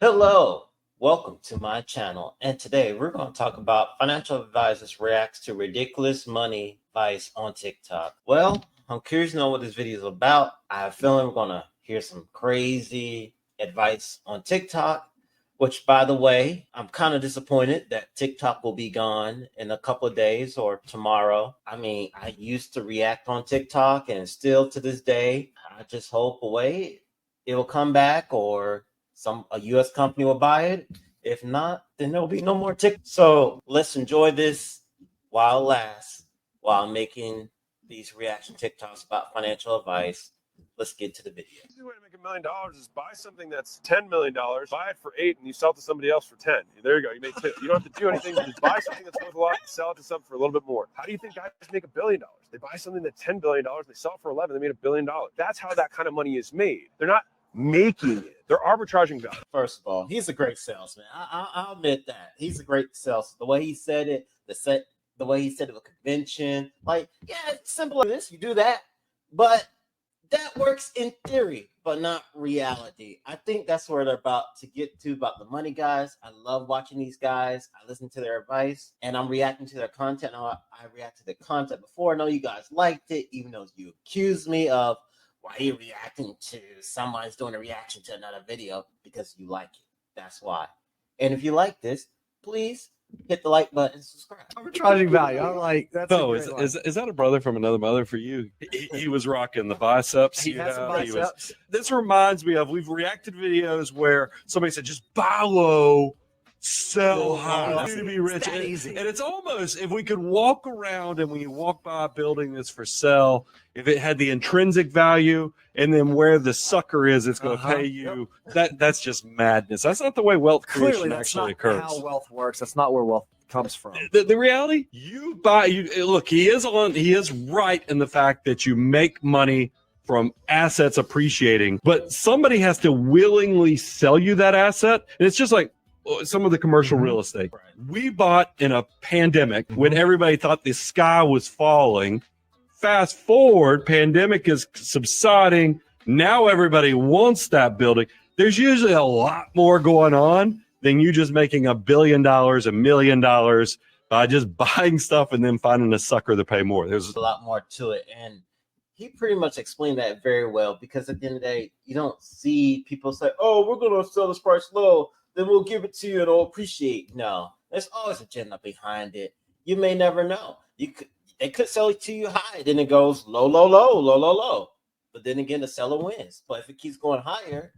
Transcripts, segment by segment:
Hello, welcome to my channel, and today we're going to talk about financial advisors reacts to ridiculous money advice on TikTok. Well, I'm curious to know what this video is about. I have a feeling we're going to hear some crazy advice on TikTok, which, by the way, I'm kind of disappointed that TikTok will be gone in a couple of days or tomorrow. I mean, I used to react on TikTok, and still to this day, I just hope it will come back, or a U.S. company will buy it. If not, then there'll be no more TikTok. So let's enjoy this while it lasts, while I'm making these reaction TikToks about financial advice. Let's get to the video. The easy way to make $1 million is buy something that's $10 million, buy it for 8, and you sell it to somebody else for 10. There you go. You made 2. You don't have to do anything. You just buy something that's worth a lot and sell it to something for a little bit more. How do you think guys make $1 billion? They buy something that's $10 billion, they sell it for 11, they made $1 billion. That's how that kind of money is made. They're not making it. They're arbitraging value. First of all, he's a great salesman. I'll admit that. He's a great salesman. The way he said it, the way he said it with convention, like, yeah, it's simple as this. You do that, but that works in theory, but not reality. I think that's where they're about to get to, about the money guys. I love watching these guys. I listen to their advice, and I'm reacting to their content. I reacted to the content before. I know you guys liked it, even though you accused me of, why are you reacting to someone's doing a reaction to another video? Because you like it. That's why. And if you like this, please hit the like button and subscribe. Arbitraging value. I'm like, that's is that a brother from another mother for you? He was rocking the biceps. He has some biceps. This reminds me of, we've reacted videos where somebody said, just buy low, sell high, to be rich. And it's almost, if we could walk around and when you walk by a building that's for sale, if it had the intrinsic value and then where the sucker is, it's going to pay you. That's just madness. That's not the way wealth creation actually occurs. How wealth works. That's not where wealth comes from. The reality, look, he is right in the fact that you make money from assets appreciating, but somebody has to willingly sell you that asset. And it's just like some of the commercial real estate. We bought in a pandemic when everybody thought the sky was falling. Fast forward, pandemic is subsiding. Now everybody wants that building. There's usually a lot more going on than you just making $1 billion, $1 million by just buying stuff and then finding a sucker to pay more. There's a lot more to it. And he pretty much explained that very well, because at the end of the day, you don't see people say, oh, we're going to sell this price low, then we'll give it to you and it'll appreciate. No, there's always an agenda behind it. You may never know. They could sell it to you high, then it goes low, low, low, low, low, low. But then again, the seller wins. But if it keeps going higher,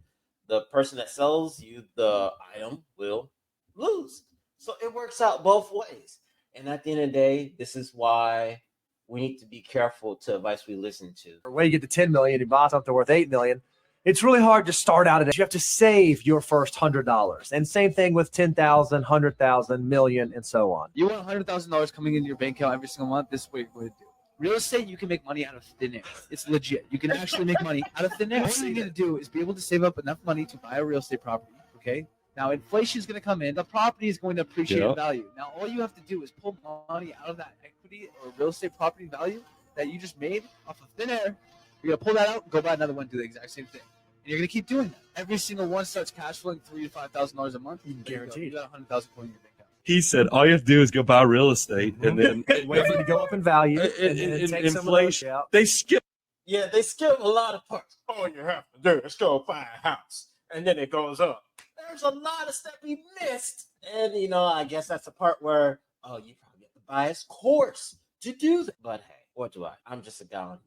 the person that sells you the item will lose. So it works out both ways. And at the end of the day, this is why we need to be careful to advice we listen to. When you get to 10 million, you buy something worth 8 million. It's really hard to start out at it. You have to save your first $100. And same thing with 10,000, 100,000, million, and so on. You want $100,000 coming into your bank account every single month. This is what you're going to do. Real estate, you can make money out of thin air. It's legit. You can actually make money out of thin air. All you need to do is be able to save up enough money to buy a real estate property. Okay. Now, inflation is going to come in. The property is going to appreciate in value. Now, all you have to do is pull money out of that equity or real estate property value that you just made off of thin air. You're going to pull that out and go buy another one, do the exact same thing. And you're going to keep doing that. Every single one starts cash flowing $3,000 to $5,000 a month. Guaranteed. You got 100,000 in your bank account. He said, all you have to do is go buy real estate and then wait for it to go up in value. And take inflation. Some of they skip. Yeah, they skip a lot of parts. All you have to do is go buy a house, and then it goes up. There's a lot of stuff we missed. And, I guess that's the part where, you probably have to buy a course to do that. But hey, what do I? I'm just a guy on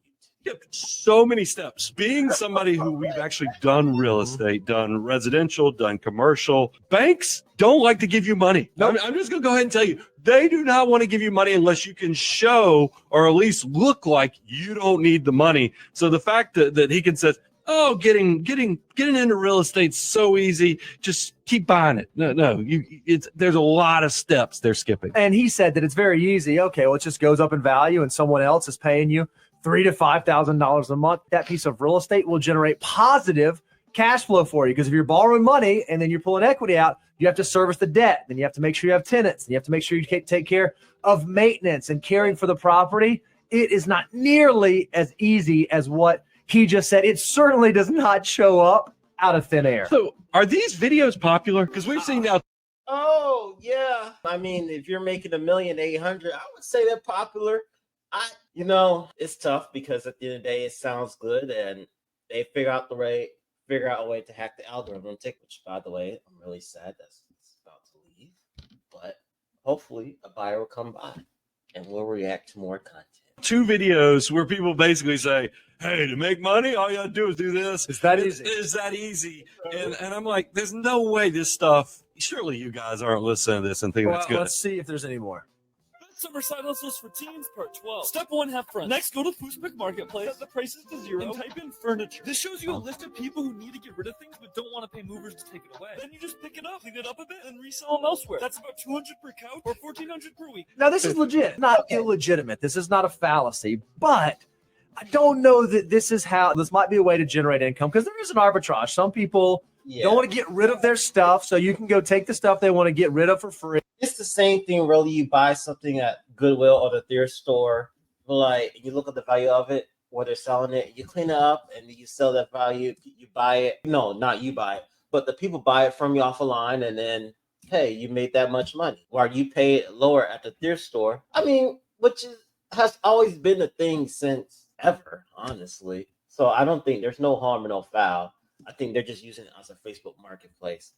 YouTube. So many steps. Being somebody who we've actually done real estate, done residential, done commercial, banks don't like to give you money. No, I'm just going to go ahead and tell you, they do not want to give you money unless you can show or at least look like you don't need the money. So the fact that he can say, oh, getting into real estate's so easy, just keep buying it. No, there's a lot of steps they're skipping. And he said that it's very easy. Okay, well, it just goes up in value and someone else is paying you $3,000 to $5,000 a month. That piece of real estate will generate positive cash flow for you, because if you're borrowing money and then you're pulling equity out, you have to service the debt. Then you have to make sure you have tenants, and you have to make sure you take care of maintenance and caring for the property. It is not nearly as easy as what he just said. It certainly does not show up out of thin air. So are these videos popular? Because we've seen now. Oh yeah. I mean, if you're making 1,800,000, I would say they're popular. It's tough because at the end of the day, it sounds good, and they figure out a way to hack the algorithm. Which, by the way, I'm really sad that's about to leave, but hopefully a buyer will come by and we'll react to more content. 2 videos where people basically say, hey, to make money, all you gotta do is do this. Is that easy? Is that easy? And I'm like, there's no way this stuff, surely you guys aren't listening to this and thinking Well, that's good. let's see if there's any more. Summer side hustles for teens part 12. Step 1, have fun. Next, go to Facebook Marketplace, set the prices to 0, and type in furniture. This shows you a list of people who need to get rid of things but don't want to pay movers to take it away. Then you just pick it up, clean it up a bit, and resell them elsewhere. That's about $200 per couch or $1,400 per week. Now, this is legit, not illegitimate. This is not a fallacy, but I don't know that this might be a way to generate income because there is an arbitrage. Some people don't want to get rid of their stuff, so you can go take the stuff they want to get rid of for free. It's the same thing, really. You buy something at Goodwill or the thrift store, you look at the value of it, where they're selling it, you clean it up, and you sell that value. You buy it. No, not you buy it, but the people buy it from you off a line, and then, hey, you made that much money. Or you pay it lower at the thrift store. I mean, has always been a thing since ever, honestly. So I don't think there's no harm and no foul. I think they're just using it as a Facebook marketplace.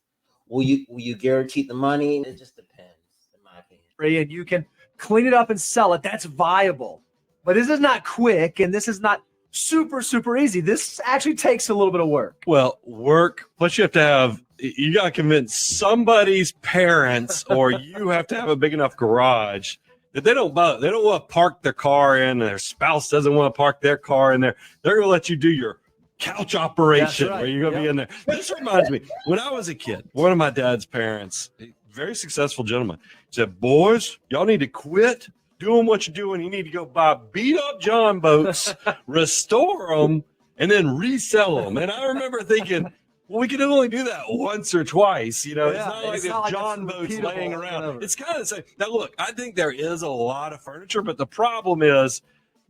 Will you guarantee the money? It just depends, in my opinion. And you can clean it up and sell it. That's viable. But this is not quick, and this is not super, super easy. This actually takes a little bit of work. Well, work, plus you got to convince somebody's parents or you have to have a big enough garage that they don't want to park their car in, and their spouse doesn't want to park their car in there. They're going to let you do your couch operation where you're going to be in there. This reminds me, when I was a kid, one of my dad's parents, a very successful gentleman, said, boys, y'all need to quit doing what you're doing. You need to go buy beat up John boats, restore them, and then resell them. And I remember thinking, well, we can only do that once or twice. It's not like there's John boats laying around. It's kind of the same. Now, look, I think there is a lot of furniture, but the problem is,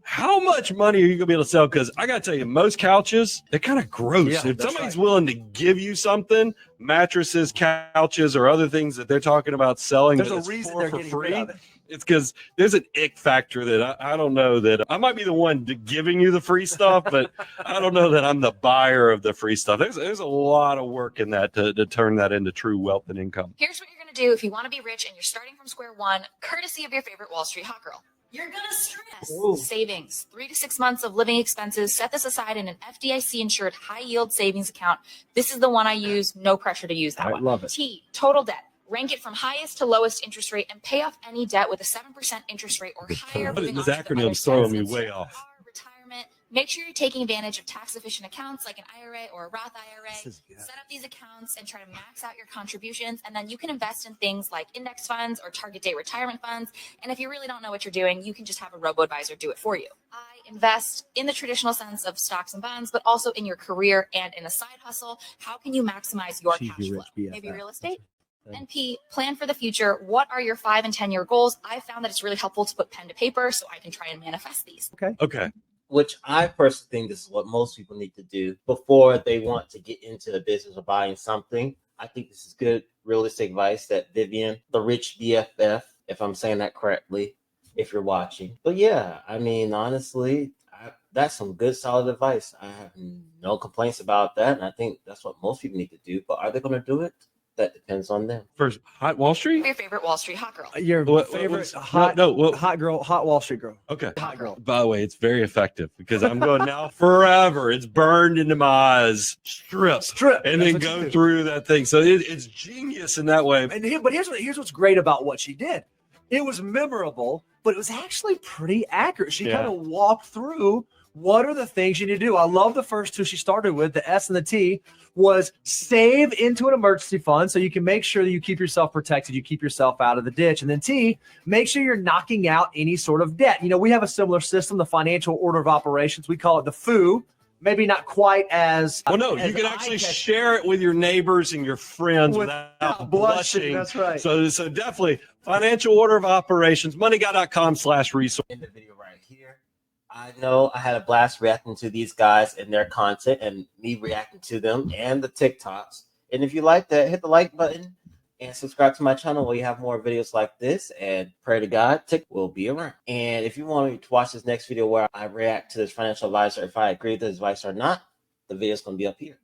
how much money are you going to be able to sell? Because I got to tell you, most couches, they're kind of gross. Yeah, if somebody's willing to give you something, mattresses, couches, or other things that they're talking about selling, there's a reason they're getting free. It's because there's an ick factor that I don't know that I might be the one giving you the free stuff, but I don't know that I'm the buyer of the free stuff. There's a lot of work in that to turn that into true wealth and income. Here's what you're going to do if you want to be rich and you're starting from square one, courtesy of your favorite Wall Street hot girl. You're going to stress. Ooh. Savings, 3 to 6 months of living expenses. Set this aside in an FDIC insured high yield savings account. This is the one I use. No pressure to use that one. Love it. T, total debt. Rank it from highest to lowest interest rate and pay off any debt with a 7% interest rate or higher. This moving on to the acronym's other throwing me senses. way off. Retirement. Make sure you're taking advantage of tax-efficient accounts like an IRA or a Roth IRA. Set up these accounts and try to max out your contributions, and then you can invest in things like index funds or target date retirement funds. And if you really don't know what you're doing, you can just have a robo-advisor do it for you. I invest in the traditional sense of stocks and bonds, but also in your career and in a side hustle. How can you maximize your cash flow? Maybe real estate? And P, plan for the future. What are your 5 and 10 year goals? I found that it's really helpful to put pen to paper so I can try and manifest these. Okay. Which I personally think this is what most people need to do before they want to get into the business of buying something. I think this is good realistic advice that Vivian, the rich BFF, if I'm saying that correctly, if you're watching. But yeah, I mean, honestly, that's some good solid advice. I have no complaints about that. And I think that's what most people need to do. But are they going to do it? That depends on them. First, hot Wall Street? Your favorite Wall Street hot girl. Your favorite hot girl, hot Wall Street girl. Okay. Hot girl. By the way, it's very effective because I'm going now forever. It's burned into my eyes. Strip. And then go through that thing. So it's genius in that way. But here's what's great about what she did. It was memorable, but it was actually pretty accurate. She kind of walked through what are the things you need to do. I love the first two she started with, the S and the T, was save into an emergency fund so you can make sure that you keep yourself protected, you keep yourself out of the ditch. And then T, make sure you're knocking out any sort of debt. We have a similar system, the financial order of operations. We call it the FOO. Maybe not quite as well. No, you can actually share it with your neighbors and your friends without blushing. That's right. So definitely financial order of operations. Moneyguy.com/resource. In the video right here, I know I had a blast reacting to these guys and their content and me reacting to them and the TikToks. And if you like that, hit the like button and subscribe to my channel where you have more videos like this. And pray to God, Tik will be around. And if you want me to watch this next video where I react to this financial advisor, if I agree with his advice or not, the video is going to be up here.